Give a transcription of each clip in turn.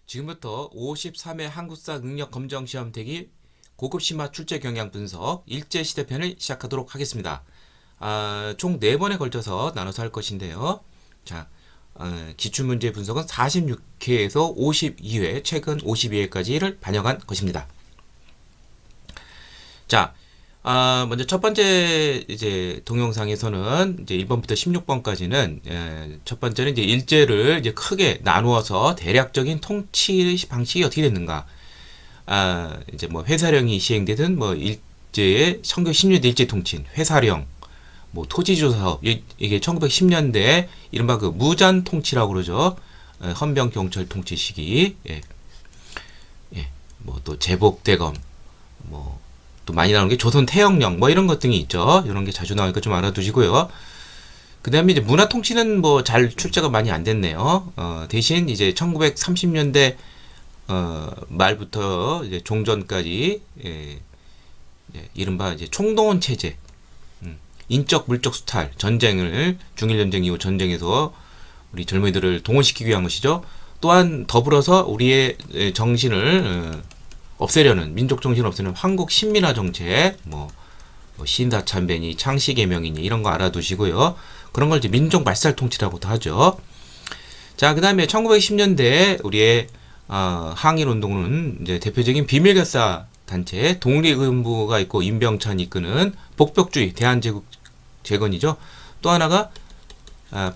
지금부터 53회 한국사 능력 검정 시험 대기 고급 심화 출제 경향 분석 일제 시대편을 시작하도록 하겠습니다. 총 4번에 걸쳐서 나눠서 할 것인데요. 자, 기출문제 분석은 46회에서 52회, 최근 52회까지를 반영한 것입니다. 자, 먼저 첫 번째 이제 동영상에서는 이제 1번부터 16번까지는 첫 번째는 이제 일제를 이제 크게 나누어서 대략적인 통치 방식이 어떻게 됐는가. 이제 뭐 회사령이 시행되든 뭐 일제의 1910년대 일제 통치, 회사령, 뭐 토지조사업, 이게 1910년대 이른바 그 무잔 통치라고 그러죠. 헌병 경찰 통치 시기, 뭐 또 제복대검, 뭐 또 많이 나오는 게 조선 태영령 뭐 이런 것 등이 있죠. 이런 게 자주 나오니까 좀 알아두시고요. 그 다음에 이제 문화 통치는 뭐 잘 출제가 많이 안 됐네요. 대신 이제 1930년대 말부터 이제 종전까지 이른바 이제 총동원 체제, 인적 물적 수탈, 전쟁을 중일전쟁 이후 전쟁에서 우리 젊은이들을 동원시키기 위한 것이죠. 또한 더불어서 우리의 정신을 없애려는, 민족 정신을 없애는 한국 신민화 정책, 뭐 신사참배니 창씨개명이니 이런 거 알아두시고요. 그런 걸 이제 민족 말살 통치라고도 하죠. 자, 그 다음에 1910년대 우리의 항일 운동은 이제 대표적인 비밀결사 단체 독립은부가 있고 임병찬이 이끄는 복벽주의 대한제국 재건이죠. 또 하나가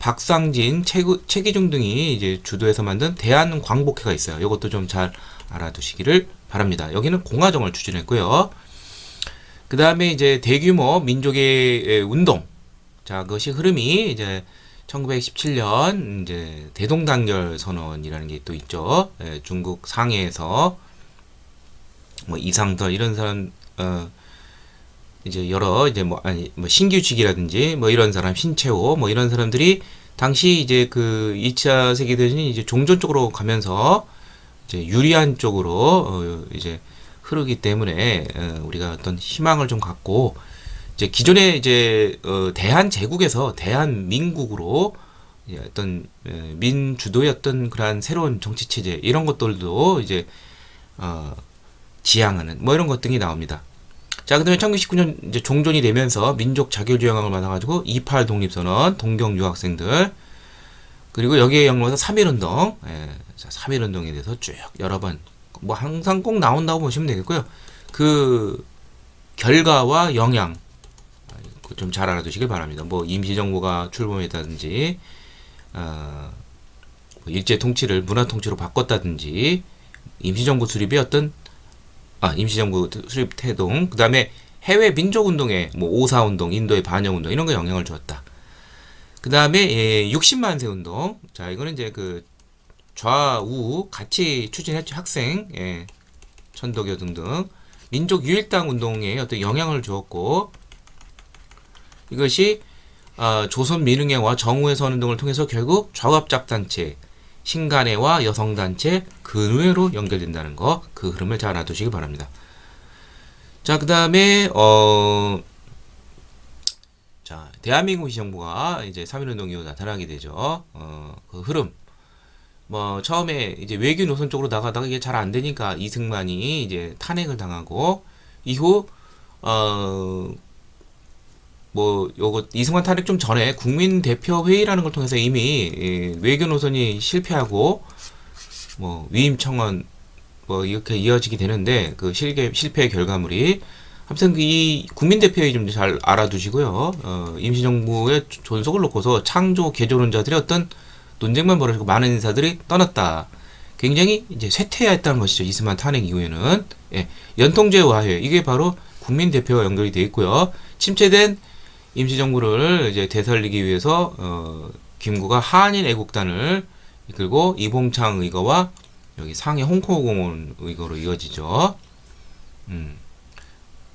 박상진, 최기중 등이 이제 주도해서 만든 대한광복회가 있어요. 이것도 좀 잘 알아두시기를 바랍니다. 여기는 공화정을 추진했고요. 그 다음에 이제 대규모 민족의 운동. 자, 그것이 흐름이 이제 1917년 이제 대동단결 선언이라는 게 또 있죠. 중국 상해에서 뭐 이상설 이런 사람 이제 여러 이제 뭐 신규직이라든지 뭐 이런 사람 신채호 뭐 이런 사람들이 당시 이제 그 2차 세계대전이 이제 종전 쪽으로 가면서 이제 유리한 쪽으로 이제 흐르기 때문에 우리가 어떤 희망을 좀 갖고 이제 기존의 이제 대한제국에서 대한민국으로 어떤 민주도의 어떤 그러한 새로운 정치 체제 이런 것들도 이제 지향하는 뭐 이런 것 등이 나옵니다. 자, 그다음에 1919년 이제 종전이 되면서 민족 자결주의 영향을 받아가지고 28 독립선언, 동경 유학생들, 그리고 여기에 연관해서 3.1운동, 자, 3.1운동에 대해서 쭉 여러 번, 뭐 항상 꼭 나온다고 보시면 되겠고요. 그 결과와 영향 좀 잘 알아두시길 바랍니다. 뭐 임시정부가 출범했다든지, 뭐 일제 통치를 문화 통치로 바꿨다든지, 임시정부 수립의 어떤 임시정부 수립 태동, 그 다음에 해외 민족운동에 뭐 오사운동, 인도의 반영운동 이런 거 영향을 주었다. 그 다음에 60만 세 운동. 자, 이거는 이제 그 좌우 같이 추진했죠. 학생, 천도교 등등 민족 유일당 운동에 어떤 영향을 주었고, 이것이 조선민흥회와 정우회 선운동을 통해서 결국 좌합작단체, 신간회와 여성단체, 근회로 연결된다는 거, 그 흐름을 잘 알아두시기 바랍니다. 자, 그 다음에 자, 대한민국 시정부가 이제 3.1운동 이후 나타나게 되죠. 그 흐름. 뭐, 처음에 이제 외교 노선 쪽으로 나가다가 이게 잘 안 되니까 이승만이 이제 탄핵을 당하고, 이후, 뭐, 요거, 이승만 탄핵 좀 전에 국민대표회의라는 걸 통해서 이미 외교 노선이 실패하고, 뭐, 위임 청원, 뭐, 이렇게 이어지게 되는데, 그 실패의 결과물이, 아무튼 이 국민대표회의 좀 잘 알아두시고요. 임시정부의 존속을 놓고서 창조 개조론자들의 어떤 논쟁만 벌어지고 많은 인사들이 떠났다. 굉장히 이제 쇠퇴했다는 것이죠. 이승만 탄핵 이후에는. 연통제 와해, 이게 바로 국민대표와 연결이 되어 있고요. 침체된 임시정부를 이제 되살리기 위해서 김구가 한인 애국단을 이끌고 이봉창 의거와 여기 상해 홍콩공원 의거로 이어지죠.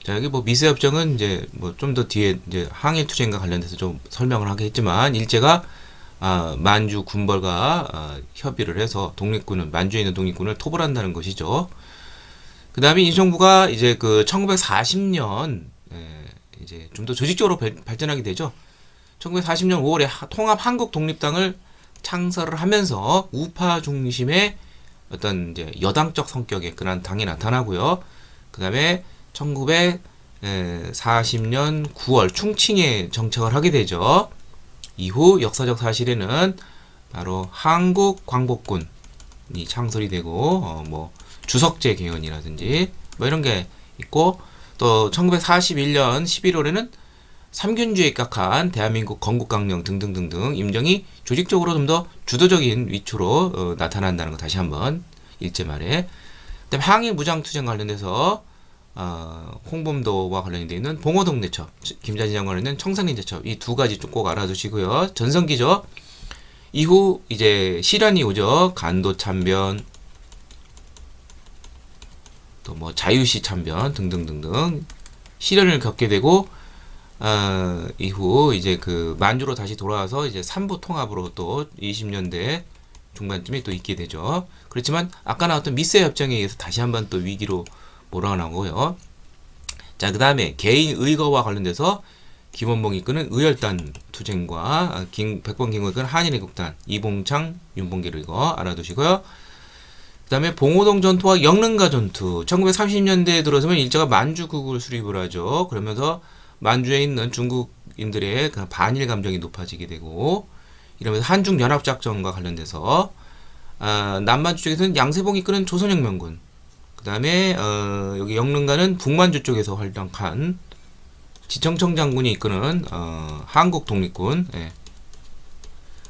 자, 여기 뭐 미세협정은 이제 뭐 좀 더 뒤에 이제 항일 투쟁과 관련돼서 좀 설명을 하겠지만, 일제가 만주 군벌과 협의를 해서 독립군을, 만주에 있는 독립군을 토벌한다는 것이죠. 그 다음에 임시정부가 이제 그 1940년 이제 좀 더 조직적으로 발전하게 되죠. 1940년 5월에 통합 한국 독립당을 창설을 하면서 우파 중심의 어떤 이제 여당적 성격의 그런 당이 나타나고요. 그 다음에 1940년 9월 충칭에 정착을 하게 되죠. 이후 역사적 사실에는 바로 한국 광복군이 창설이 되고 뭐 주석제 개헌이라든지 뭐 이런 게 있고, 또 1941년 11월에는 삼균주에 입각한 대한민국 건국강령 등등등등 임정이 조직적으로 좀 더 주도적인 위치로 나타난다는 거 다시 한번 일제 말에. 그다음에 항일 무장투쟁 관련돼서 홍범도와 관련이 되어 있는 봉오동대첩, 김자진 장관에 있는 청산리대첩, 이 두 가지 좀 꼭 알아두시고요. 전성기죠. 이후 이제 시련이 오죠. 간도 참변, 또 뭐 자유시 참변 등등등등 시련을 겪게 되고, 이후 이제 그 만주로 다시 돌아와서 이제 삼부 통합으로 또 20년대 중반쯤에 또 있게 되죠. 그렇지만 아까 나왔던 미세 협정에 의해서 다시 한번 또 위기로 몰아나고요. 자, 그 다음에 개인 의거와 관련돼서 김원봉이 이끄는 의열단 투쟁과 백범킹이 이끄는 한인애국단, 이봉창, 윤봉길 의거 알아두시고요. 그 다음에 봉오동 전투와 영릉가 전투, 1930년대에 들어서면 일제가 만주국을 수립을 하죠. 그러면서 만주에 있는 중국인들의 반일 감정이 높아지게 되고, 이러면서 한중연합작전과 관련돼서 남만주 쪽에서는 양세봉이 이끄는 조선혁명군, 그 다음에 여기 영릉가는 북만주 쪽에서 활동한 지청청 장군이 이끄는 한국독립군. 예.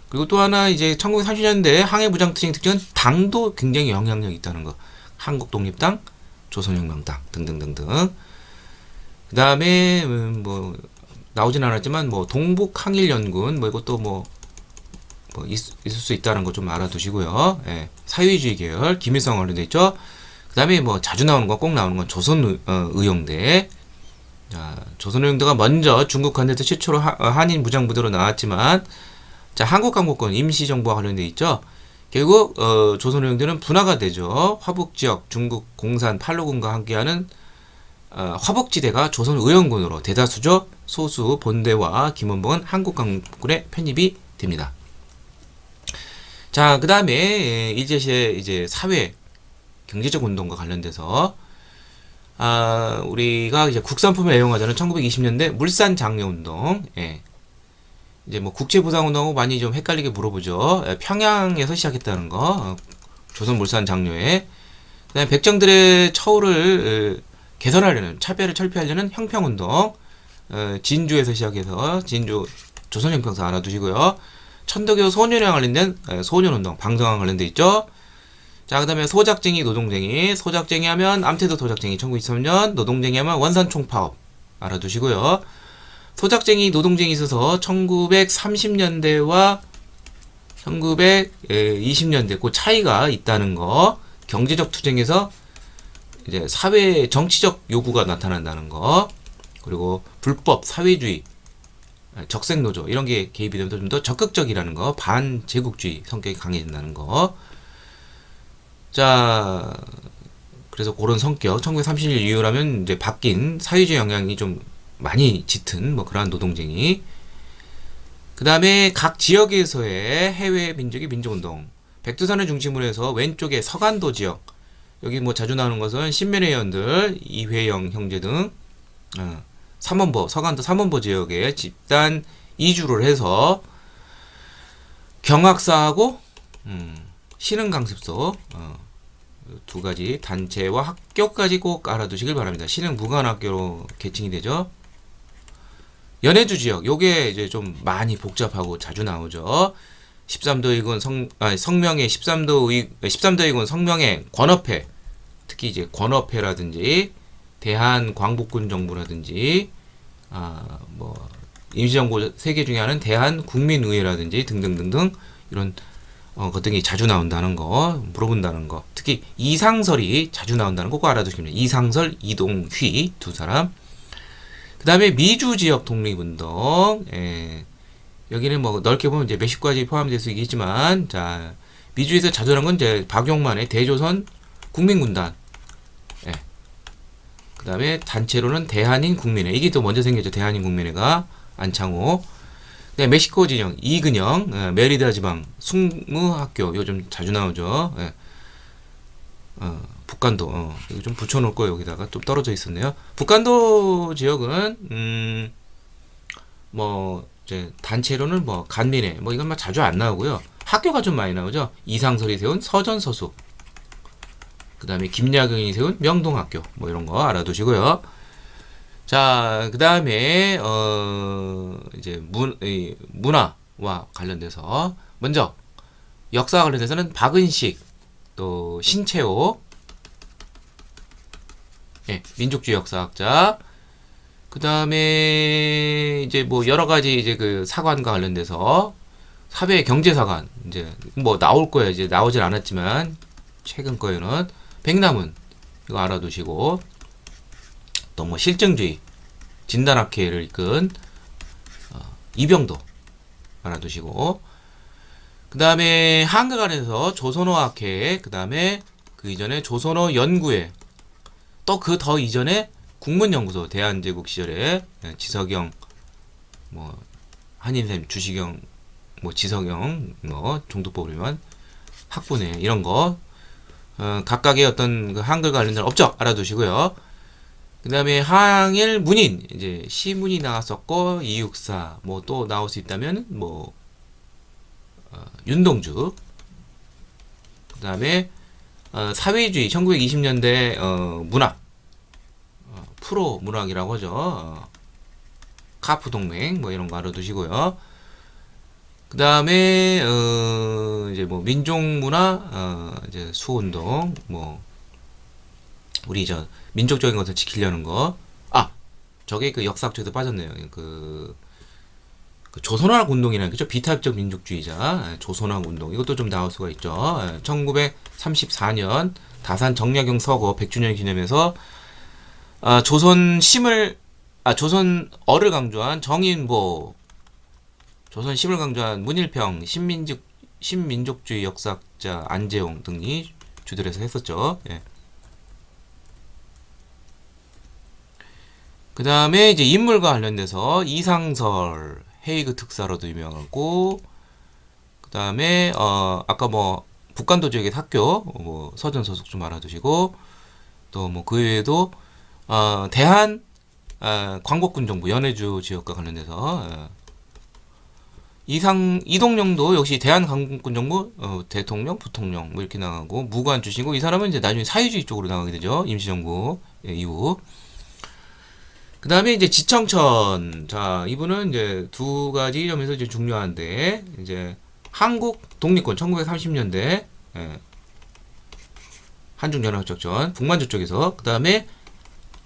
그리고 또 하나 이제 1930년대 항해무장투쟁 특징은 당도 굉장히 영향력이 있다는 거. 한국독립당, 조선혁명당 등등등등. 그 다음에 뭐 나오진 않았지만 뭐 동북항일연군 뭐 이것도 뭐 있을 수 있다는 거 좀 알아두시고요. 예. 사회주의 계열 김일성 관련돼 있죠. 그 다음에 뭐 자주 나오는 건 꼭 나오는 건 조선의용대. 자, 조선의용대가 먼저 중국 한에서 최초로 한인 무장부대로 나왔지만, 자, 한국광복군 임시정부와 관련돼 있죠. 결국 조선의용대는 분화가 되죠. 화북지역 중국 공산 팔로군과 함께하는 화북지대가 조선의용군으로 대다수죠. 소수 본대와 김원봉은 한국광복군에 편입이 됩니다. 자, 그 다음에 일제시의 이제 사회 경제적 운동과 관련돼서 우리가 이제 국산품을 애용하자는 1920년대 물산 장려 운동. 예. 이제 뭐 국제 보상 운동하고 많이 좀 헷갈리게 물어보죠. 평양에서 시작했다는 거. 조선 물산 장려에. 그다음에 백정들의 처우를 개선하려는, 차별을 철폐하려는 형평 운동. 진주에서 시작해서 진주 조선 형평사 알아두시고요. 천도교 소년에 관련된 소년 운동, 방정환 관련돼 있죠. 자, 그 다음에 소작쟁이, 노동쟁이. 소작쟁이 하면 암태도 소작쟁이 1923년, 노동쟁이 하면 원산총파업 알아두시고요. 소작쟁이, 노동쟁이 있어서 1930년대와 1920년대 그 차이가 있다는 거. 경제적 투쟁에서 이제 사회 정치적 요구가 나타난다는 거. 그리고 불법 사회주의, 적색노조 이런 게 개입이 되면서 좀 더 적극적이라는 거. 반제국주의 성격이 강해진다는 거. 자, 그래서 그런 성격, 1930년 이후라면 이제 바뀐 사회주의 영향이 좀 많이 짙은 뭐 그러한 노동쟁이. 그 다음에 각 지역에서의 해외 민족의 민족운동. 백두산을 중심으로 해서 왼쪽에 서간도 지역, 여기 뭐 자주 나오는 것은 신면의 의원들, 이회영 형제 등 삼원보, 서간도 삼원보 지역에 집단 이주를 해서 경학사하고 신흥강습소 두 가지 단체와 학교까지 꼭 알아두시길 바랍니다. 신흥 무관학교로 계층이 되죠. 연해주 지역, 요게 이제 좀 많이 복잡하고 자주 나오죠. 13도 이군 성명회, 13도 이군 성명회, 권업회, 특히 이제 권업회라든지 대한광복군 정부라든지 뭐 임시정부 세 개 중에 하나는 대한국민의회라든지 등등등등 이런 것들이 자주 나온다는 거, 물어본다는 거. 특히 이상설이 자주 나온다는 거 꼭 알아두시면 됩니다. 이상설, 이동휘 두 사람. 그 다음에 미주 지역 독립운동. 여기는 뭐 넓게 보면 이제 몇십 가지 포함될 수 있겠지만, 자, 미주에서 자주 나온 건 이제 박용만의 대조선 국민군단. 그 다음에 단체로는 대한인 국민회. 이게 또 먼저 생겼죠. 대한인 국민회가 안창호. 네, 멕시코 진영 이근영, 메리다 지방 숙무학교 요즘 자주 나오죠. 북간도 이거 좀 붙여놓을 거예요. 여기다가 좀 떨어져 있었네요. 북간도 지역은 뭐 이제 단체로는 뭐 간민회 뭐 이건 막 자주 안 나오고요. 학교가 좀 많이 나오죠. 이상설이 세운 서전서수, 그 다음에 김야경이 세운 명동학교 뭐 이런 거 알아두시고요. 자, 그 다음에 이제 문화와 관련돼서 먼저 역사와 관련돼서는 박은식, 또 신채호, 민족주의 역사학자. 그 다음에 이제 뭐 여러 가지 이제 그 사관과 관련돼서 사회 경제사관 이제 뭐 나올 거예요. 이제 나오질 않았지만 최근 거에는 백남은 이거 알아두시고, 또 뭐 실증주의 진단학회를 이끈 이병도 알아두시고, 그 다음에 한글관에서 조선어학회, 그 다음에 그 이전에 조선어 연구회, 또 그 더 이전에 국문연구소 대한제국 시절에 지석영, 뭐 한인샘, 주시경, 뭐 지석영, 뭐 종두법이면 학부네 이런 거 각각의 어떤 그 한글 관련된 업적 알아두시고요. 그 다음에 항일 문인 이제 시문이 나왔었고 이육사 뭐 또 나올 수 있다면 뭐 윤동주. 그 다음에 사회주의 1920년대 문학 프로 문학이라고 하죠. 카프 동맹 뭐 이런 거 알아두시고요. 그 다음에 이제 뭐 민족문화 이제 수운동 뭐 우리 저 민족적인 것을 지키려는 거. 저게 그 역사학적에도 빠졌네요. 그 조선왕 운동이라는 거죠. 비타입적 민족주의자 조선왕 운동 이것도 좀 나올 수가 있죠. 1934년 다산 정약용 서거 100주년 기념해서 조선어를 강조한 정인보, 조선심을 강조한 문일평, 신민족주의 역사학자 안재홍 등이 주도를 해서 했었죠. 그 다음에 이제 인물과 관련돼서 이상설, 헤이그 특사로도 유명하고, 그 다음에 아까 뭐 북간도 지역의 학교 뭐 서전 서숙 좀 알아두시고, 또 뭐 그 외에도 대한 광복군 정부 연해주 지역과 관련돼서 이동영도 역시 대한 광복군 정부 대통령, 부통령 뭐 이렇게 나가고 무관 출신이고, 이 사람은 이제 나중에 사회주의 쪽으로 나가게 되죠. 임시정부 이후. 그 다음에 이제 지청천. 자, 이분은 이제 두 가지 점에서 이제 중요한데, 이제 한국 독립군 1930년대 한중연합작전 북만주 쪽에서, 그 다음에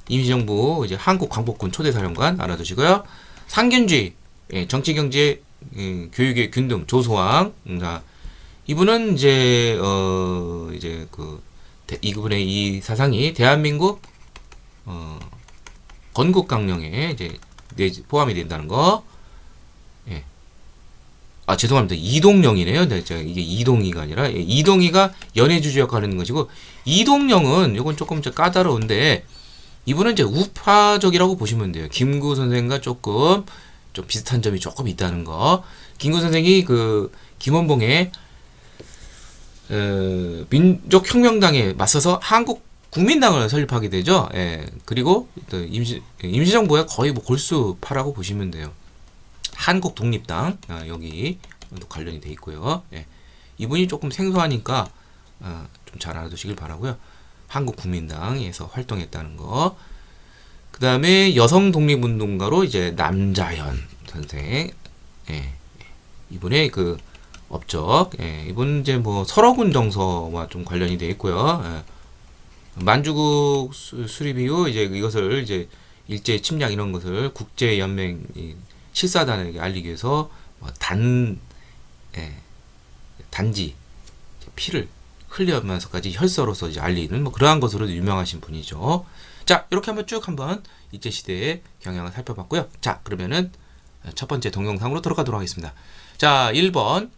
임시정부 이제 한국 광복군 초대사령관 알아두시고요. 상균주의 정치경제 교육의 균등 조소왕. 자, 이분은 이제 이제 이분의 이 사상이 대한민국 건국강령에 이제 포함이 된다는 거. 죄송합니다. 이동영이네요. 이게 이동희가 아니라 이동희가 연해주주 역할을 하는 것이고, 이동영은 이건 조금 까다로운데 이분은 이제 우파적이라고 보시면 돼요. 김구 선생과 조금 좀 비슷한 점이 조금 있다는 거. 김구 선생이 그 김원봉의 민족혁명당에 맞서서 한국 국민당을 설립하게 되죠. 그리고 또 임시정부의 거의 뭐 골수파라고 보시면 돼요. 한국 독립당 여기 관련이 돼 있고요. 이분이 조금 생소하니까 좀 잘 알아두시길 바라고요. 한국 국민당에서 활동했다는 거. 그 다음에 여성 독립운동가로 이제 남자현 선생. 이분의 그 업적. 이분 이제 뭐 설어군 정서와 좀 관련이 돼 있고요. 만주국 수립 이후 이제 이것을 이제 일제 침략 이런 것을 국제연맹 실사단에게 알리기 위해서 단지 피를 흘리면서까지 혈서로서 이제 알리는 뭐 그러한 것으로 유명하신 분이죠. 자, 이렇게 한번 쭉 한번 일제 시대의 경향을 살펴봤고요. 자, 그러면은 첫 번째 동영상으로 들어가도록 하겠습니다. 자, 1번.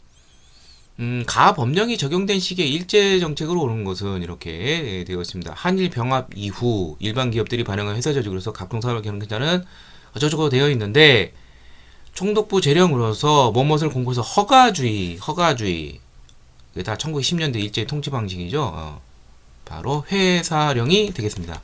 가법령이 적용된 시기에 일제 정책으로 오는 것은 이렇게 되어 있습니다. 한일 병합 이후 일반 기업들이 발행한 회사 조직으로서 각종사업을 경영자는 어쩌고저쩌고 되어 있는데, 총독부 재령으로서 뭐뭇을 공고해서 허가주의 이게 다 1910년대 일제 통치 방식이죠. 바로 회사령이 되겠습니다.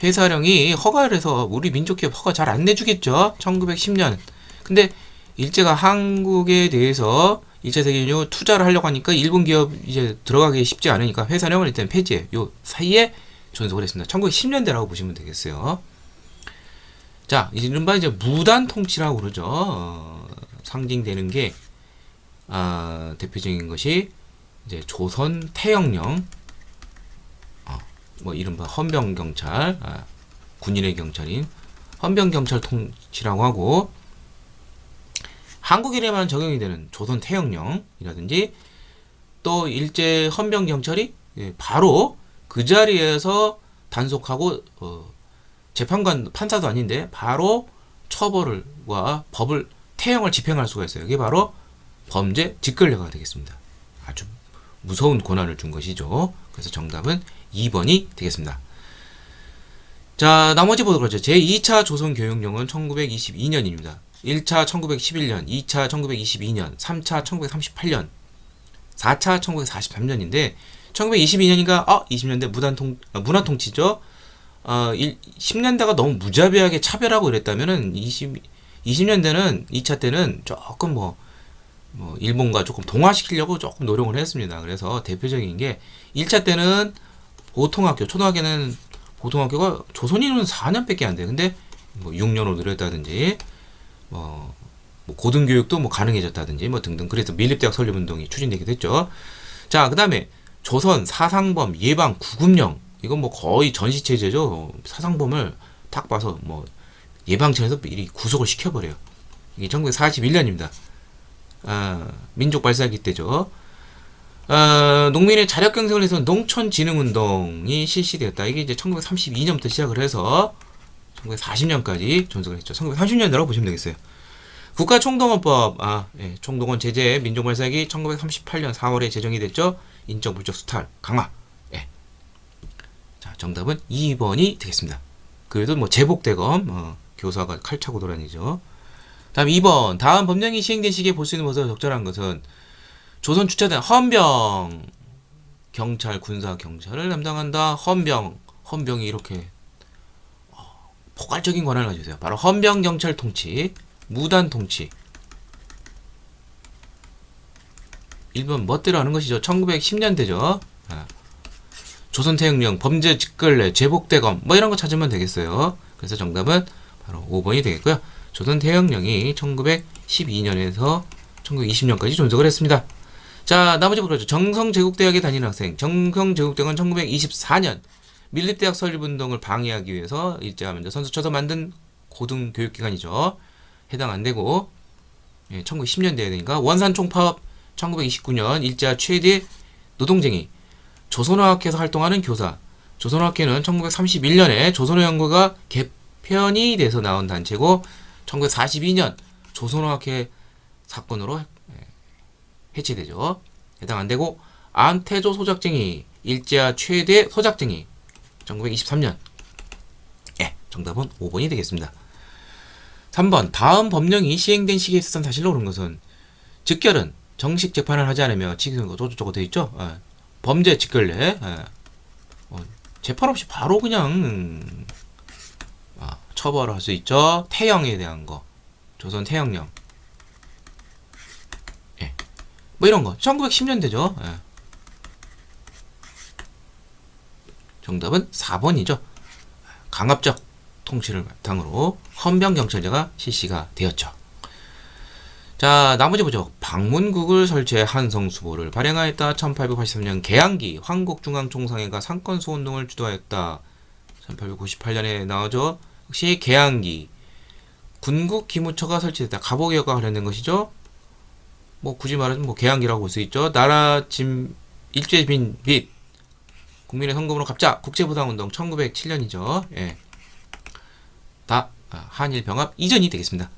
회사령이 허가를 해서 우리 민족기업 허가 잘 안 내주겠죠. 1910년. 근데 일제가 한국에 대해서 2차 세계대전 이후 투자를 하려고 하니까 일본 기업 이제 들어가기 쉽지 않으니까 회사령을 일단 폐지해. 요 사이에 존속을 했습니다. 1910년대라고 보시면 되겠어요. 자, 이른바 이제 무단 통치라고 그러죠. 상징되는 게 대표적인 것이 이제 조선 태영령, 뭐 이른바 헌병 경찰, 군인의 경찰인 헌병 경찰 통치라고 하고, 한국인에만 적용이 되는 조선 태영령이라든지 또 일제 헌병 경찰이 바로 그 자리에서 단속하고 재판관 판사도 아닌데 바로 처벌과 법을 태형을 집행할 수가 있어요. 이게 바로 범죄 직권례가 되겠습니다. 아주 무서운 권한을 준 것이죠. 그래서 정답은 2번이 되겠습니다. 자, 나머지 보도록 하죠. 제2차 조선교육령은 1922년입니다. 1차 1911년, 2차 1922년, 3차 1938년, 4차 1943년인데 1922년인가 20년대 문화통치죠. 10년대가 너무 무자비하게 차별하고 그랬다면은 20년대는 2차 때는 조금 뭐 일본과 조금 동화시키려고 조금 노력을 했습니다. 그래서 대표적인 게 1차 때는 보통학교, 초등학교는 보통학교가 조선인은 4년밖에 안 돼. 근데 뭐 6년으로 늘렸다든지 뭐 고등교육도 뭐 가능해졌다든지 뭐 등등. 그래서 밀립대학 설립운동이 추진되기도 했죠. 자, 그 다음에 조선 사상범 예방 구금령. 이건 뭐 거의 전시체제죠. 사상범을 딱 봐서 뭐 예방청에서 미리 구속을 시켜버려요. 이게 1941년입니다. 민족 발사기 때죠. 농민의 자력 경쟁을 해서 농촌진흥운동이 실시되었다. 이게 이제 1932년부터 시작을 해서 1940년까지 존속을 했죠. 1930년대라고 보시면 되겠어요. 국가총동원법, 총동원 제재 민족발사기 1938년 4월에 제정이 됐죠. 인적 물적 수탈 강화. 자, 정답은 2번이 되겠습니다. 그래도 뭐 제복대검 교사가 칼 차고 돌아다니죠. 다음 2번. 다음 법령이 시행된 시기에 볼 수 있는 것으로 적절한 것은 조선 주차된 헌병 경찰 군사 경찰을 담당한다. 헌병이 이렇게 포괄적인 권한을 가지고 있어요. 바로 헌병 경찰 통치, 무단 통치. 1번 멋대로 하는 것이죠. 1910년대죠. 조선 태영령, 범죄 직권례, 제복대검 뭐 이런 거 찾으면 되겠어요. 그래서 정답은 바로 5번이 되겠고요. 조선 태영령이 1912년에서 1920년까지 존속을 했습니다. 자, 나머지 보죠. 정성제국대학에 다니는 학생. 정성제국대학은 1924년 밀립대학 설립운동을 방해하기 위해서 일제가 먼저 선수 쳐서 만든 고등교육기관이죠. 해당 안 되고 1910년대에 되니까 원산총파업 1929년 일제와 최대 노동쟁이 조선어학회에서 활동하는 교사. 조선어학회는 1931년에 조선어연구가 개편이 돼서 나온 단체고 1942년 조선어학회 사건으로 해체되죠. 해당 안 되고 암태조 소작쟁이 일제와 최대 소작쟁이 1923년. 정답은 5번이 되겠습니다. 3번. 다음 법령이 시행된 시기에 있었던 사실로 옳은 것은 즉결은 정식 재판을 하지 않으며 지금 어쩌고저쩌고 되어 있죠. 범죄 직결례. 재판 없이 바로 그냥 처벌을 할 수 있죠. 태형에 대한 거. 조선 태형령. 뭐 이런 거. 1910년대죠. 정답은 4번이죠. 강압적 통치를 바탕으로 헌병경찰제가 실시가 되었죠. 자, 나머지 보죠. 방문국을 설치해 한성수보를 발행하였다. 1883년 개항기 황국중앙총상회가 상권수운동을 주도하였다. 1898년에 나오죠. 역시 개항기 군국기무처가 설치됐다. 갑오개혁과 관련된 것이죠. 뭐 굳이 말하면 뭐 개항기라고 볼 수 있죠. 나라 짐 일제빈 빚 국민의 성금으로 갚자. 국제부당운동 1907년이죠. 다 한일병합 이전이 되겠습니다.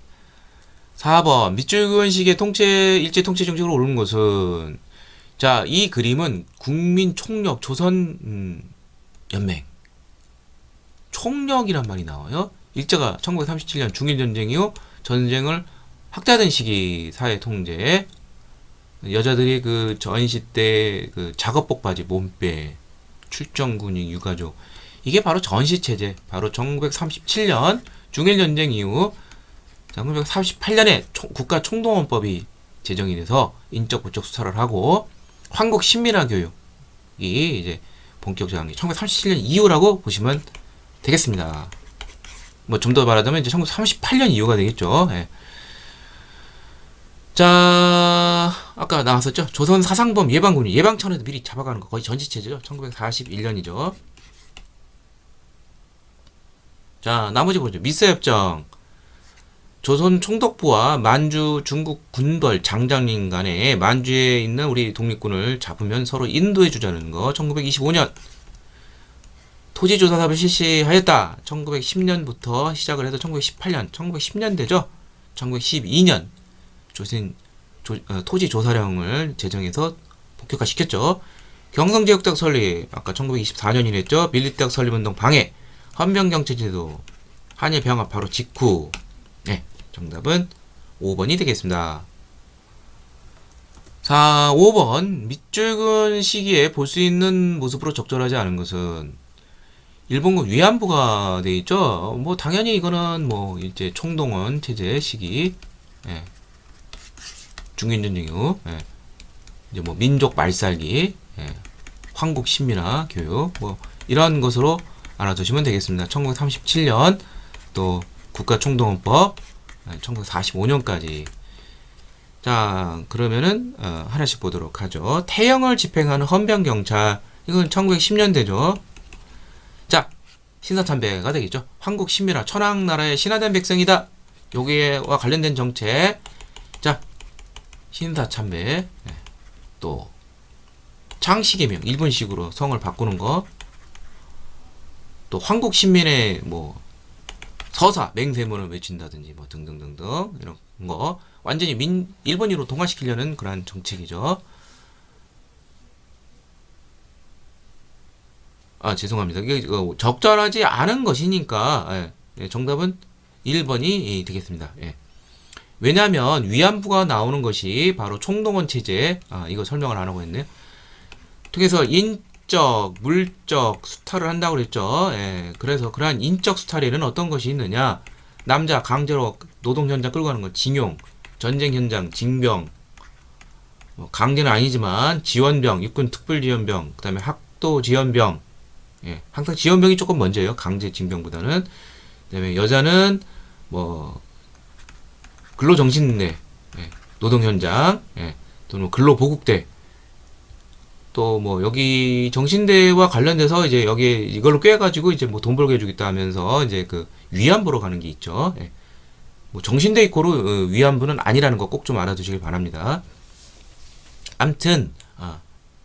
4번. 밑줄그은식의 일제 통치 정책으로 오른 것은 자, 이 그림은 국민총력 조선 연맹 총력이란 말이 나와요. 일제가 1937년 중일전쟁 이후 전쟁을 확대하던 시기 사회 통제 여자들이 그 전시 때 그 작업복 바지 몸빼 출정군인 유가족. 이게 바로 전시체제. 바로 1937년 중일전쟁 이후 1938년에 국가총동원법이 제정이 돼서 인적 물적 수사를 하고 황국 신민화 교육이 이제 본격적인 1937년 이후라고 보시면 되겠습니다. 뭐 좀 더 말하자면 이제 1938년 이후가 되겠죠. 예. 자, 아까 나왔었죠. 조선 사상범 예방군이 예방 차원에서 미리 잡아가는 거 거의 전시체제죠. 1941년이죠. 자, 나머지 보죠. 미사협정. 조선 총독부와 만주 중국 군벌 장장님 간에 만주에 있는 우리 독립군을 잡으면 서로 인도해 주자는 거. 1925년 토지조사 사업을 실시하였다. 1910년부터 시작을 해서 1918년, 1910년대죠. 1912년 토지조사령을 제정해서 본격화시켰죠. 경성제국당 설립, 아까 1924년이랬죠. 밀리대학 설립운동 방해, 헌병경제제도, 한일병합 바로 직후. 네, 정답은 5번이 되겠습니다. 자, 5번. 밑줄근 시기에 볼 수 있는 모습으로 적절하지 않은 것은 일본군 위안부가 돼 있죠. 뭐 당연히 이거는 뭐 이제 총동원 체제 시기, 예. 중인전쟁 이후, 예. 이제 뭐 민족 말살기, 예. 황국 신민화 교육, 뭐 이런 것으로 알아두시면 되겠습니다. 1937년 또 국가총동원법 1945년까지. 자, 그러면은 하나씩 보도록 하죠. 태형을 집행하는 헌병경찰, 이건 1910년대죠. 자, 신사참배가 되겠죠. 황국 신민화, 천황나라의 신화된 백성이다. 여기와 관련된 정책. 자, 신사참배. 네. 또 창씨개명, 일본식으로 성을 바꾸는 거. 또 황국 신민의 뭐 서사, 맹세문을 외친다든지 뭐 등등등등 이런 거 완전히 일본으로 동화시키려는 그러한 정책이죠. 아, 죄송합니다. 이게 적절하지 않은 것이니까, 예, 예, 정답은 1번이 되겠습니다. 예. 왜냐하면 위안부가 나오는 것이 바로 총동원 체제, 이거 설명을 안 하고 했네요. 통해서 인적, 물적 수탈을 한다고 그랬죠. 예, 그래서 그러한 인적 수탈에는 어떤 것이 있느냐? 남자 강제로 노동 현장 끌고 가는 것, 징용, 전쟁 현장, 징병, 뭐 강제는 아니지만 지원병, 육군 특별지원병, 그 다음에 학도 지원병. 예, 항상 지원병이 조금 먼저예요. 강제 징병보다는. 그다음에 여자는 뭐 근로정신대, 예, 노동현장, 예, 또는 근로보국대, 또 뭐 여기 정신대와 관련돼서 이제 여기에 이걸로 꿰가지고 이제 뭐 돈 벌게 해주겠다 하면서 이제 그 위안부로 가는 게 있죠. 예. 뭐 정신대 이코로 위안부는 아니라는 거 꼭 좀 알아두시길 바랍니다. 암튼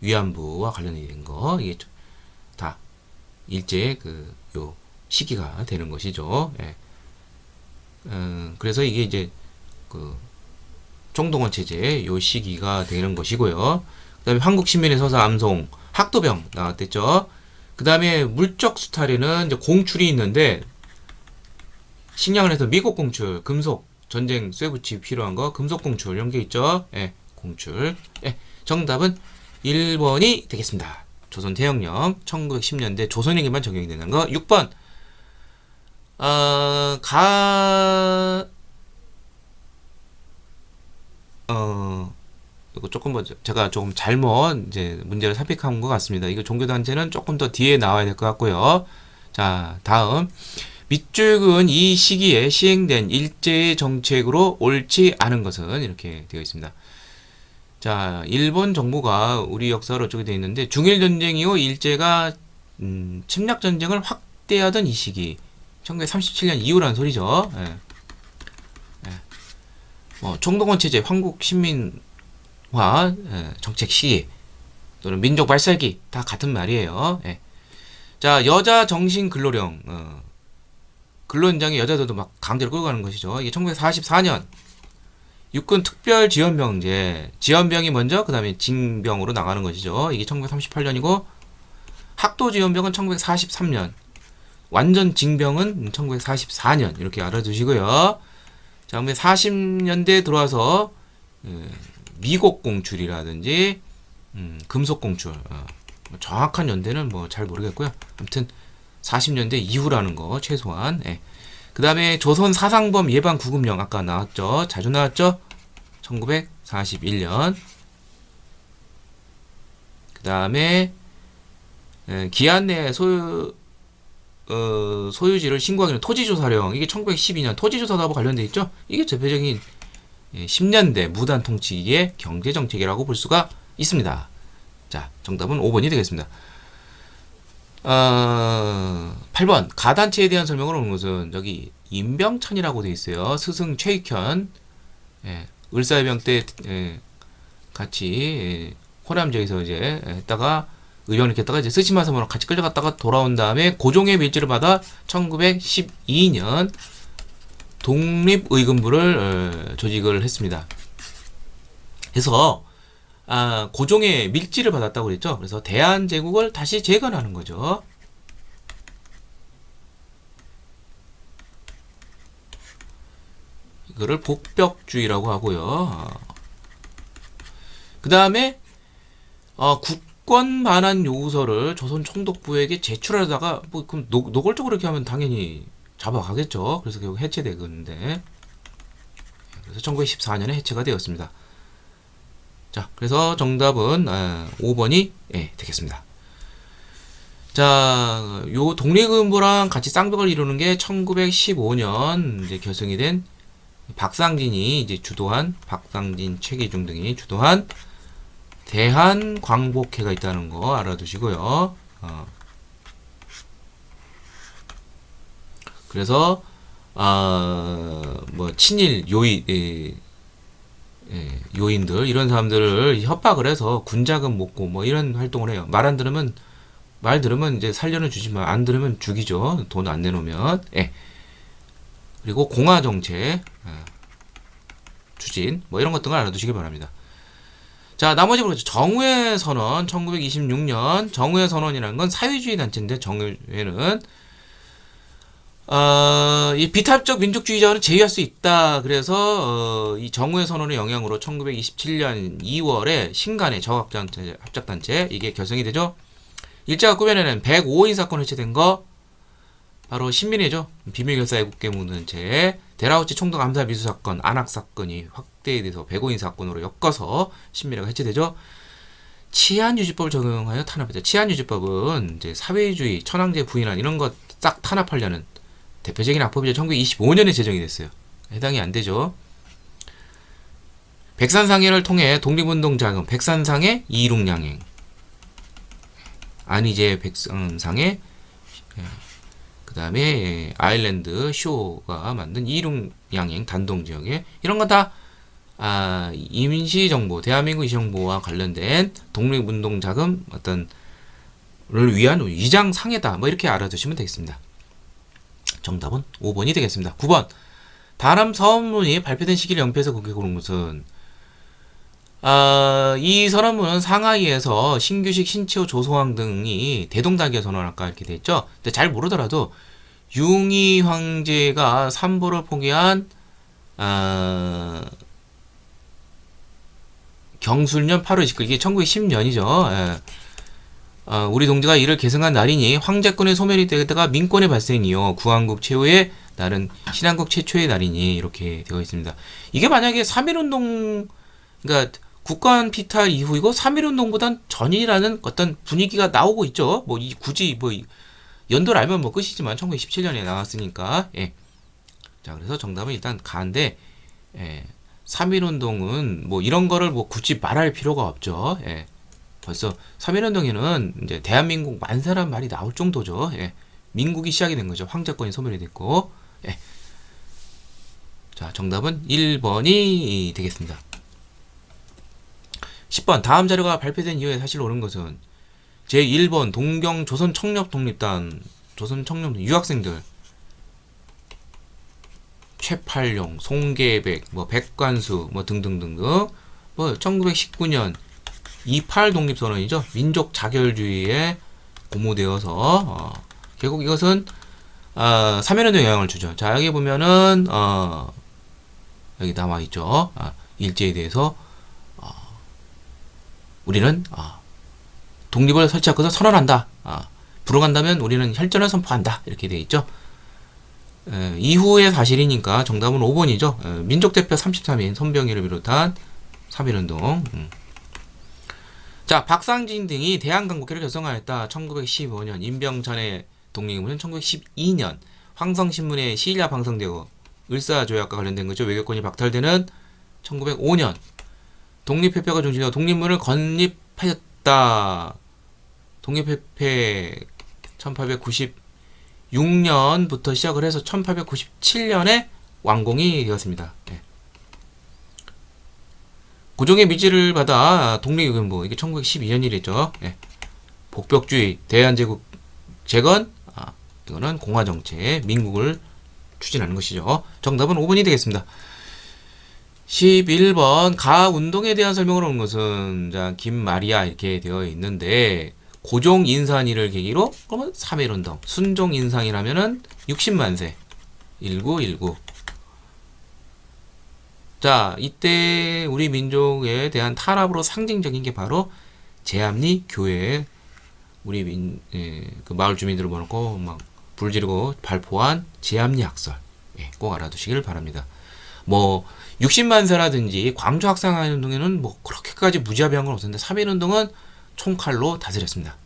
위안부와 관련된 거 이게 다 일제 요 시기가 되는 것이죠. 예. 그래서 이게 이제 총동원 체제 요 시기가 되는 것이고요. 그 다음에 한국신민의 서사 암송, 학도병 나왔댔죠. 그 다음에 물적 수탈에는 이제 공출이 있는데 식량을 해서 미국 공출, 금속, 전쟁 쇠붙이 필요한 거, 금속 공출 이런 게 있죠. 예, 공출. 예, 정답은 1번이 되겠습니다. 조선 태형령 1910년대 조선에게만 적용이 되는 거. 6번 이거 조금 제가 조금 잘못 이제 문제를 삽입한 것 같습니다. 이거 종교단체는 조금 더 뒤에 나와야 될 것 같고요. 자, 다음 밑줄근 이 시기에 시행된 일제의 정책으로 옳지 않은 것은 이렇게 되어 있습니다. 자, 일본 정부가 우리 역사로 어쩌게 되어 있는데 중일전쟁 이후 일제가 침략전쟁을 확대하던 이 시기 1937년 이후라는 소리죠. 예. 예. 총동원 체제, 황국 신민화 정책 시기 또는 민족 발살기 다 같은 말이에요. 예. 자, 여자 정신 근로령 근로 현장에 여자들도 막 강제로 끌고 가는 것이죠. 이게 1944년 육군 특별 지원병제, 지원병이 먼저 그 다음에 징병으로 나가는 것이죠. 이게 1938년이고 학도 지원병은 1943년, 완전 징병은 1944년 이렇게 알아두시고요. 자, 그다음에 40년대에 들어와서 미국 공출이라든지 금속 공출, 정확한 연대는 뭐 잘 모르겠고요. 아무튼 40년대 이후라는 거 최소한. 예. 그 다음에 조선 사상범 예방 구금령 아까 나왔죠. 자주 나왔죠. 1941년. 그 다음에 기한 내 소유지를 신고하기는 토지조사령, 이게 1912년 토지조사하고 관련돼 있죠. 이게 대표적인 10년대 무단 통치의 경제정책이라고 볼 수가 있습니다. 자, 정답은 5번이 되겠습니다. 8번 가단체에 대한 설명을 하는 것은 여기 임병천이라고 되어 있어요. 스승 최익현, 을사해병 때 같이 호남 지역에서 이제 했다가 의병을 이렇게 했다가 이제 스시마섬으로 같이 끌려갔다가 돌아온 다음에 고종의 밀지를 받아 1912년 독립의금부를 조직을 했습니다. 그래서 고종의 밀지를 받았다고 그랬죠. 그래서 대한제국을 다시 재건하는 거죠. 이거를 복벽주의라고 하고요. 그 다음에 국권 반환 요구서를 조선 총독부에게 제출하다가 뭐 그럼 노골적으로 이렇게 하면 당연히 잡아가겠죠. 그래서 결국 해체되는데, 그래서 1914년에 해체가 되었습니다. 자, 그래서 정답은 5번이 되겠습니다. 자, 요 독립의금부랑 같이 쌍벽을 이루는 게 1915년 이제 결성이 된 박상진이 이제 주도한, 박상진, 최기중 등이 주도한 대한광복회가 있다는 거 알아두시고요. 그래서 뭐 친일 요인들 이런 사람들을 협박을 해서 군자금 먹고 뭐 이런 활동을 해요. 말 들으면 이제 살려는 주지만 안 들으면 죽이죠. 돈 안 내놓으면. 그리고 공화 정책 추진 뭐 이런 것들을 알아두시기 바랍니다. 자, 나머지 보죠. 정우회 선언 1926년 정우회 선언이라는 건 사회주의 단체인데, 정우회는 이 비탈적 민족주의자는 제외할 수 있다. 그래서 이 정우회 선언의 영향으로 1927년 2월에 신간의 저합작단체 이게 결성이 되죠. 일제가 꾸며내는 105인 사건 해체된 거 바로 신민회죠. 비밀결사 애국계 묵는채, 데라우치 총독 암살 미수 사건, 안학 사건이 확대돼서 105인 사건으로 엮어서 신민회가 해체되죠. 치안유지법을 적용하여 탄압했죠. 치안유지법은 이제 사회주의, 천황제 부인한 이런 것 싹 탄압하려는 대표적인 악법이죠. 1925년에 제정이 됐어요. 해당이 안 되죠. 백산상해를 통해 독립운동 자금, 백산상해 이륙양행, 안희제 백산상해, 그 다음에 아일랜드 쇼가 만든 이륙양행 단동지역에 이런 거 다 임시정부, 대한민국 임시정부와 관련된 독립운동 자금 를 위한 위장상해다. 뭐 이렇게 알아두시면 되겠습니다. 정답은 5번이 되겠습니다. 9번 다남 서원문이 발표된 시기를 연표해서 그렇게 고른 것은 이 선언문은 상하이에서 신규식, 신치호, 조소왕 등이 대동단계 선언 아까 이렇게 돼 있죠. 근데 잘 모르더라도 융희 황제가 삼보를 포기한 경술년 8월 29일 이게 1910년이죠. 우리 동지가 이를 계승한 날이니 황제권의 소멸이 되다가 민권의 발생이요 구한국 최후의 날은 신한국 최초의 날이니 이렇게 되어 있습니다. 이게 만약에 3.1운동 그러니까 국권 피탈 이후이고 3.1운동보단 전이라는 어떤 분위기가 나오고 있죠. 뭐 굳이 뭐 연도를 알면 뭐 끝이지만 1917년에 나왔으니까. 자, 그래서 정답은 일단 가인데 3.1운동은 뭐 이런 거를 뭐 굳이 말할 필요가 없죠. 벌써 3.1운동에는 이제 대한민국 만세란 말이 나올 정도죠. 민국이 시작이 된 거죠. 황제권이 소멸이 됐고. 자, 정답은 1번이 되겠습니다. 10번 다음 자료가 발표된 이후에 사실 옳은 것은 제1번 동경 조선청력독립단 조선청력 유학생들 최팔룡, 송계백, 뭐 백관수 뭐 등등등등 뭐 1919년 28 독립선언이죠. 민족 자결주의에 고무되어서 결국 이것은 3.1운동에 영향을 주죠. 자, 여기 보면은 여기 나와 있죠. 일제에 대해서 우리는 독립을 설치하고서 선언한다. 불응한다면 우리는 혈전을 선포한다. 이렇게 되어 있죠. 이후의 사실이니까 정답은 5번이죠. 민족대표 33인 손병희를 비롯한 3.1운동. 자, 박상진 등이 대한강국회를 결성하였다. 1915년 임병천의 독립운동은 1912년 황성신문의 시일야 방송되고 을사조약과 관련된 거죠. 외교권이 박탈되는 1905년 독립협회가 중심으로 독립문을 건립하였다. 독립협회 1896년부터 시작을 해서 1897년에 완공이 되었습니다. 고종의 미지를 받아 독립운동, 이게 1912년이랬죠. 복벽주의, 대한제국 재건, 이거는 공화정책, 민국을 추진하는 것이죠. 정답은 5번이 되겠습니다. 11번 가운동에 대한 설명을 한 것은 자 김마리아 이렇게 되어 있는데 고종 인산일을 계기로 그러면 3.1운동 순종 인상이라면은 60만세 1919. 자 이때 우리 민족에 대한 탄압으로 상징적인 게 바로 제암리 교회 우리 그 마을 주민들을 모아놓고 막 불지르고 발포한 제암리 학설 꼭 알아두시길 바랍니다. 뭐 60만세라든지 광주 학생하는 운동에는 뭐 그렇게까지 무자비한 건 없었는데 3.1운동은 총칼로 다스렸습니다.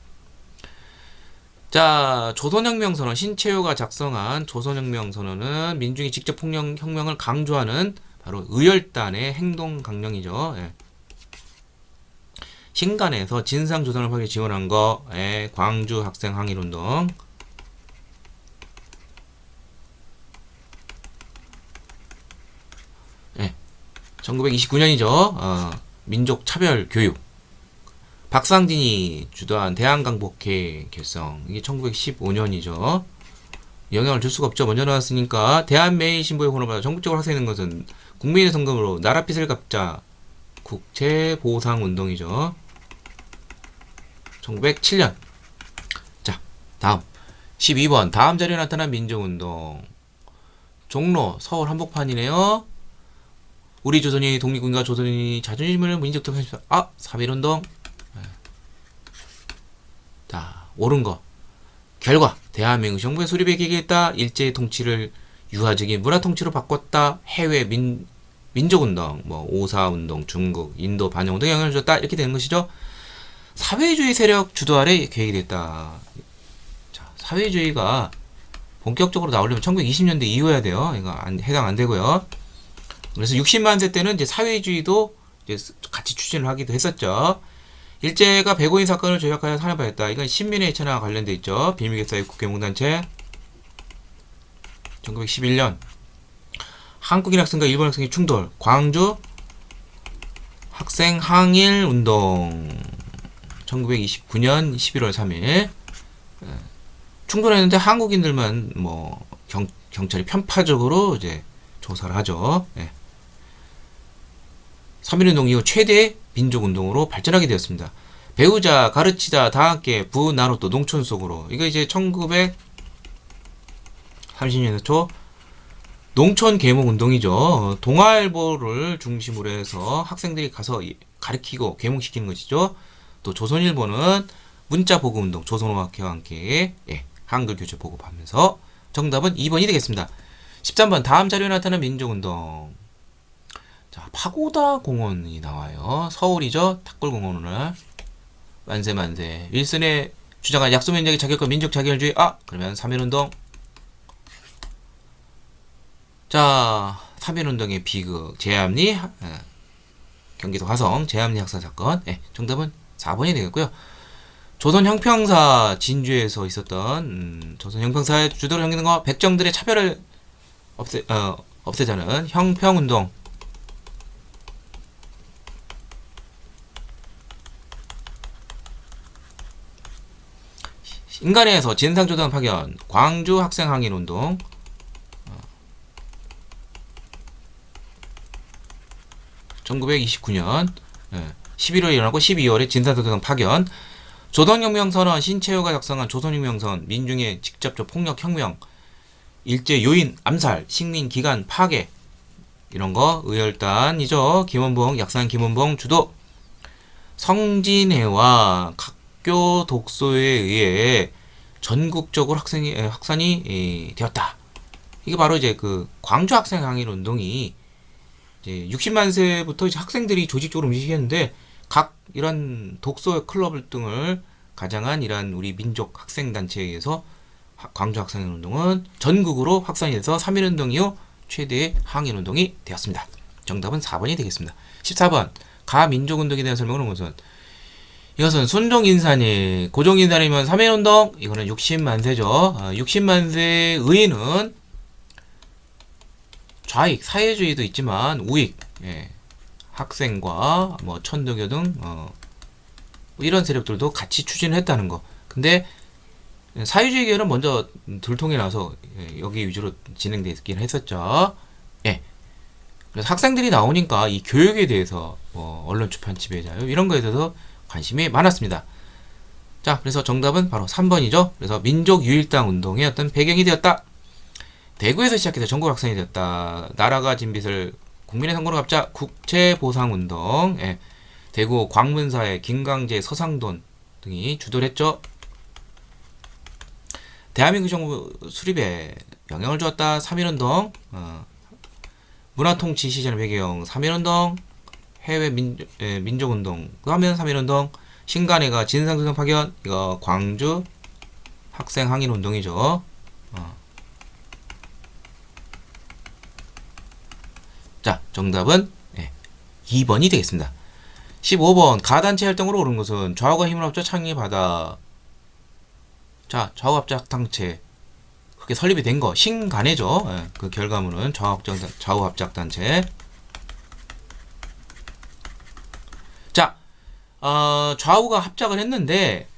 자 조선혁명선언 신채호가 작성한 조선혁명선언은 민중이 직접 혁명을 강조하는 바로 의열단의 행동 강령이죠. 신간에서 진상조선을 하기 지원한 거 광주 학생 항일운동 1929년이죠. 민족 차별 교육. 박상진이 주도한 대한강복회 결성. 이게 1915년이죠. 영향을 줄 수가 없죠. 먼저 나왔으니까 대한매일 신보의 혼을 받아 전국적으로 하세는 것은 국민의 성금으로 나라빚을 갚자 국채보상운동이죠. 1907년. 자, 다음 12번 다음 자리에 나타난 민족운동. 종로 서울 한복판이네요. 우리 조선이 독립군과 조선인이 자존심을 민족도 편집하 3.1운동. 자, 옳은 거. 결과 대한민국 정부의 수립에 기기했다. 일제의 통치를 유화적인 문화 통치로 바꿨다. 해외 민족운동, 뭐 5.4운동, 중국, 인도 반영운동 영향을 줬다. 이렇게 되는 것이죠. 사회주의 세력 주도 아래 계획이 됐다. 자, 사회주의가 본격적으로 나오려면 1920년대 이후여야 돼요. 이거 해당 안 되고요. 그래서 60만세 때는 이제 사회주의도 이제 같이 추진을 하기도 했었죠. 일제가 백오인 사건을 조작하여 탄압하였다. 이건 신민의 해체나 관련돼 있죠. 비밀개사의 국회몽단체 1911년 한국인 학생과 일본 학생의 충돌 광주 학생 항일 운동 1929년 11월 3일 충돌했는데 한국인들만 뭐 경찰이 편파적으로 이제 조사를 하죠. 3.1운동 이후 최대 민족운동으로 발전하게 되었습니다. 배우자, 가르치다, 다 함께, 부나로또 농촌 속으로. 이거 이제 1930년대 초 농촌 계몽운동이죠. 동아일보를 중심으로 해서 학생들이 가서 가르치고 계몽시키는 것이죠. 또 조선일보는 문자 보급운동, 조선어학회와 함께 한글 교재 보급하면서 정답은 2번이 되겠습니다. 13번 다음 자료에 나타난 민족운동. 자, 파고다 공원이 나와요. 서울이죠. 탁골공원을 만세 윌슨의 주장한 약소민족의 자격과 민족 자결주의. 그러면 3.1운동. 자 3.1운동의 비극 제암리 경기도 화성 제암리 학살 사건. 정답은 4번이 되겠고요. 조선 형평사 진주에서 있었던 조선 형평사의 주도를 섬기는 거 백정들의 차별을 없애자는 형평운동. 인간에서 진상조단 파견 광주 학생 항일운동 1929년 11월에 일어나고 12월에 진상조단 파견 조선혁명선언 신채호가 작성한 조선혁명선 민중의 직접적 폭력혁명 일제 요인 암살 식민기관 파괴 이런거 의열단이죠. 김원봉 약산 김원봉 주도 성진회와 학교 독서에 의해 전국적으로 확산이 되었다. 이게 바로 이제 그 광주 학생 항일 운동이 이제 60만 세부터 이제 학생들이 조직적으로 움직이는데 각 이런 독서 클럽 등을 가장한 이러한 우리 민족 학생 단체에 의해서 광주 학생 운동은 전국으로 확산이 돼서 3.1 운동 이후 최대의 항일 운동이 되었습니다. 정답은 4번이 되겠습니다. 14번 가민족 운동에 대한 설명은 우선 이것은 순종인산이 고종인산이면 3.1 운동 이거는 60만 세죠. 60만 세의 의의는 좌익 사회주의도 있지만 우익 학생과 뭐 천도교 등 이런 세력들도 같이 추진을 했다는 거. 근데 사회주의 계열은 먼저 들통이 나서 여기 위주로 진행되긴 했었죠. 예. 그래서 학생들이 나오니까 이 교육에 대해서 언론 출판 지배 자유 이런 거에 대해서 관심이 많았습니다. 자, 그래서 정답은 바로 3번이죠. 그래서 민족 유일당 운동의 어떤 배경이 되었다. 대구에서 시작해서 전국 확산이 되었다. 나라가 진 빚을 국민의 선거로 갚자. 국채보상운동. 예. 대구 광문사의 김강재, 서상돈 등이 주도를 했죠. 대한민국 정부 수립에 영향을 주었다. 3.1운동. 문화통치 시절의 배경 3.1운동. 해외 민족운동 하면 3.1운동. 신간회가 진상규명 파견 이거 광주 학생 항일운동이죠. 자, 정답은 2번이 되겠습니다. 15번 가단체 활동으로 오른 것은 좌우가 힘을 합쳐 창립하다. 자, 좌우합작단체 그게 설립이 된 거 신간회죠. 그 결과물은 좌우합작단체. 자, 좌우가 합작을 했는데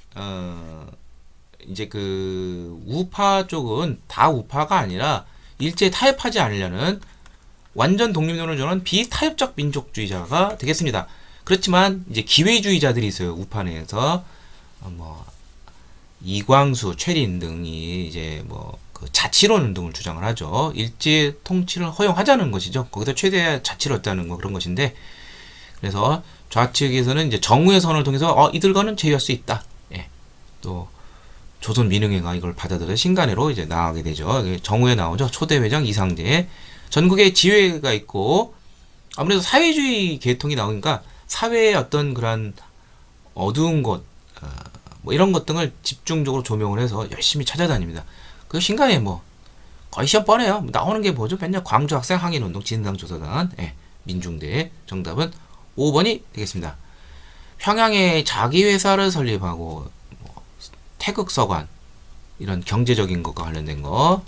이제 그 우파 쪽은 다 우파가 아니라 일제히 타협하지 않으려는 완전 독립론을 주는 비타협적 민족주의자가 되겠습니다. 그렇지만 이제 기회주의자들이 있어요. 우파 내에서 뭐 이광수, 최린 등이 이제 뭐 그 자치론 등을 주장을 하죠. 일제 통치를 허용하자는 것이죠. 거기서 최대 자치를 얻자는 거 그런 것인데 그래서 좌측에서는 이제 정우의 선언을 통해서 이들과는 제휴할 수 있다. 예. 또 조선 민흥회가 이걸 받아들여 신간회로 이제 나가게 되죠. 정우에 나오죠. 초대회장 이상재. 전국에 지회가 있고 아무래도 사회주의 계통이 나오니까 사회의 어떤 그런 어두운 곳, 뭐 이런 것 등을 집중적으로 조명을 해서 열심히 찾아다닙니다. 그 신간에 뭐 거의 시험 뻔해요. 나오는 게 뭐죠? 맨날 광주 학생 항일운동 진상조사단, 민중대. 정답은 5번이 되겠습니다. 평양에 자기 회사를 설립하고 뭐 태극서관 이런 경제적인 것과 관련된 거.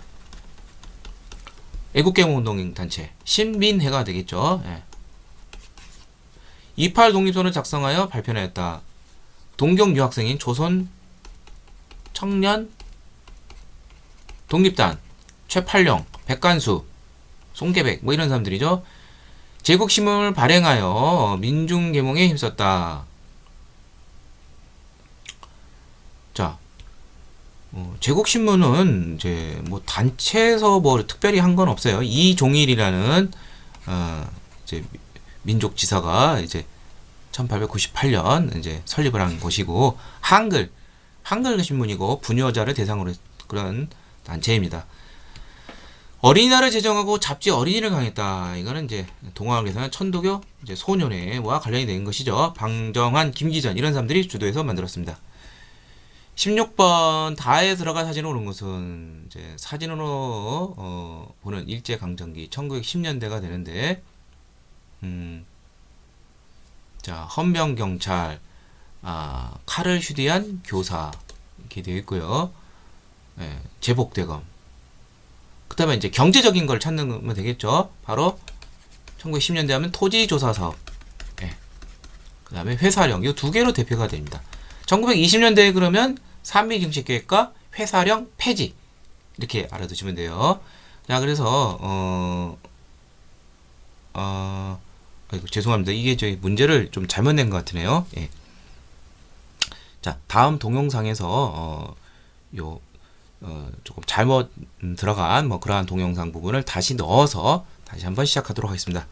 애국개몽운동 단체 신민회가 되겠죠. 28 독립선을 작성하여 발표하였다. 동경 유학생인 조선 청년 독립단 최팔령, 백간수, 송계백 뭐 이런 사람들이죠. 제국신문을 발행하여 민중개몽에 힘썼다. 자, 제국신문은 이제 뭐 단체에서 뭐 특별히 한 건 없어요. 이종일이라는 이제 민족지사가 이제 1898년 이제 설립을 한 곳이고 한글 신문이고 부녀자를 대상으로 그런 단체입니다. 어린이날을 제정하고 잡지 어린이를 강했다. 이거는 이제 동아학에서는 천도교 이제 소년회와 관련이 된 것이죠. 방정환, 김기전 이런 사람들이 주도해서 만들었습니다. 16번 다에 들어가 사진을 오른 것은 이제 사진으로 보는 일제강점기 1910년대가 되는데 자 헌병경찰 칼을 휴대한 교사 이렇게 되어 있고요. 제복대검 그 다음에 이제 경제적인 걸 찾는 되겠죠. 바로 1910년대 하면 토지조사사업 그 다음에 회사령 이 두 개로 대표가 됩니다. 1920년대에 그러면 삼미경제계획과 회사령 폐지 이렇게 알아두시면 돼요. 자 그래서 아이고, 죄송합니다. 이게 저희 문제를 좀 잘못 낸 것 같으네요. 자 다음 동영상에서 조금 잘못 들어간 뭐 그러한 동영상 부분을 다시 넣어서 다시 한번 시작하도록 하겠습니다.